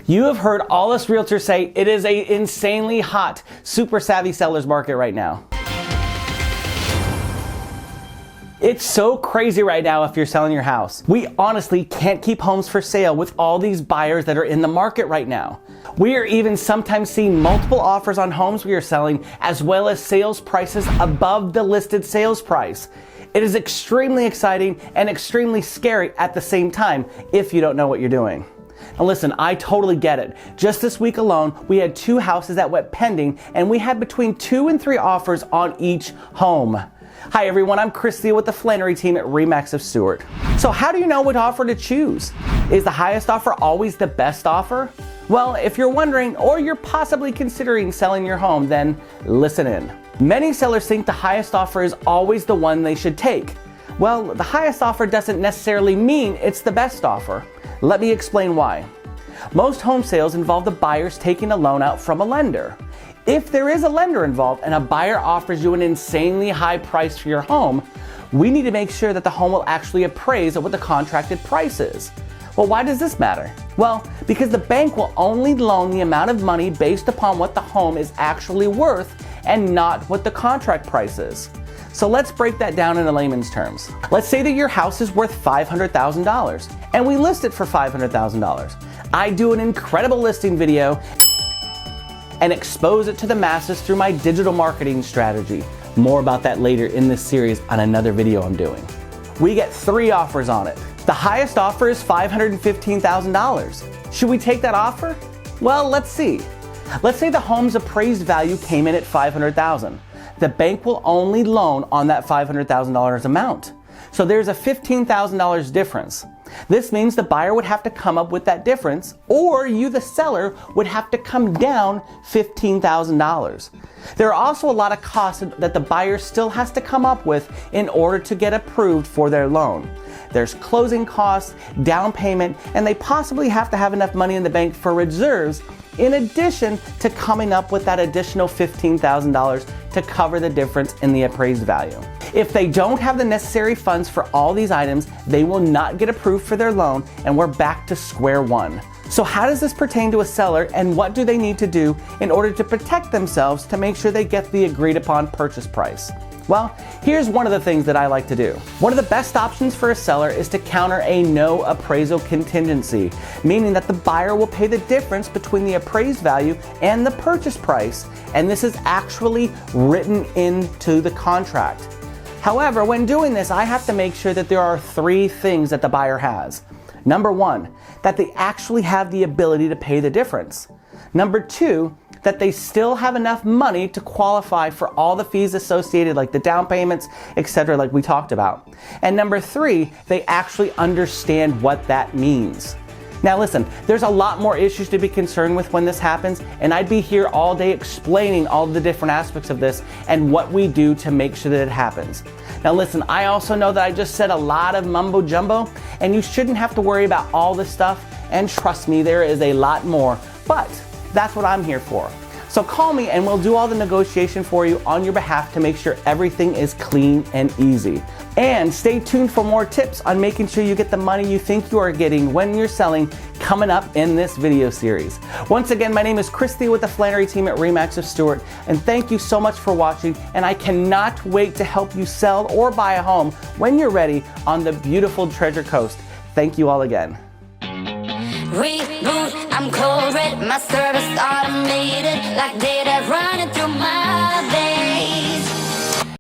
You have heard all us realtors say it is an insanely hot, super savvy seller's market right now. It's so crazy right now if you're selling your house. We honestly can't keep homes for sale with all these buyers that are in the market right now. We are even sometimes seeing multiple offers on homes we are selling, as well as sales prices above the listed sales price. It is extremely exciting and extremely scary at the same time if you don't know what you're doing. Now listen, I totally get it. Just this week alone, we had 2 houses that went pending, and we had between 2 and 3 offers on each home. Hi everyone, I'm Thiel with the Flannery team at RE/MAX of Stuart. So how do you know what offer to choose? Is the highest offer always the best offer? Well, if you're wondering, or you're possibly considering selling your home, then listen in. Many sellers think the highest offer is always the one they should take. Well, the highest offer doesn't necessarily mean it's the best offer. Let me explain why. Most home sales involve the buyers taking a loan out from a lender. If there is a lender involved and a buyer offers you an insanely high price for your home, we need to make sure that the home will actually appraise at what the contracted price is. Well, why does this matter? Well, because the bank will only loan the amount of money based upon what the home is actually worth and not what the contract price is. So let's break that down in layman's terms. Let's say that your house is worth $500,000 and we list it for $500,000. I do an incredible listing video and expose it to the masses through my digital marketing strategy. More about that later in this series on another video I'm doing. We get 3 offers on it. The highest offer is $515,000. Should we take that offer? Well, let's see. Let's say the home's appraised value came in at $500,000. The bank will only loan on that $500,000 amount. So there's a $15,000 difference. This means the buyer would have to come up with that difference, or you, the seller, would have to come down $15,000. There are also a lot of costs that the buyer still has to come up with in order to get approved for their loan. There's closing costs, down payment, and they possibly have to have enough money in the bank for reserves, in addition to coming up with that additional $15,000 to cover the difference in the appraised value. If they don't have the necessary funds for all these items, they will not get approved for their loan, and we're back to square one. So how does this pertain to a seller, and what do they need to do in order to protect themselves to make sure they get the agreed upon purchase price? Well, here's one of the things that I like to do. One of the best options for a seller is to counter a no appraisal contingency, meaning that the buyer will pay the difference between the appraised value and the purchase price, and this is actually written into the contract. However, when doing this, I have to make sure that there are 3 things that the buyer has. Number 1, that they actually have the ability to pay the difference. Number 2, that they still have enough money to qualify for all the fees associated, like the down payments, etc., like we talked about. And number 3, they actually understand what that means. Now listen, there's a lot more issues to be concerned with when this happens, and I'd be here all day explaining all the different aspects of this and what we do to make sure that it happens. Now listen, I also know that I just said a lot of mumbo jumbo, and you shouldn't have to worry about all this stuff, and trust me, there is a lot more, but that's what I'm here for. So call me and we'll do all the negotiation for you on your behalf to make sure everything is clean and easy. And stay tuned for more tips on making sure you get the money you think you are getting when you're selling coming up in this video series. Once again, my name is Thiel with the Flannery team at RE/MAX of Stuart, and thank you so much for watching, and I cannot wait to help you sell or buy a home when you're ready on the beautiful Treasure Coast. Thank you all again. Reboot, I'm cold red, my service automated like they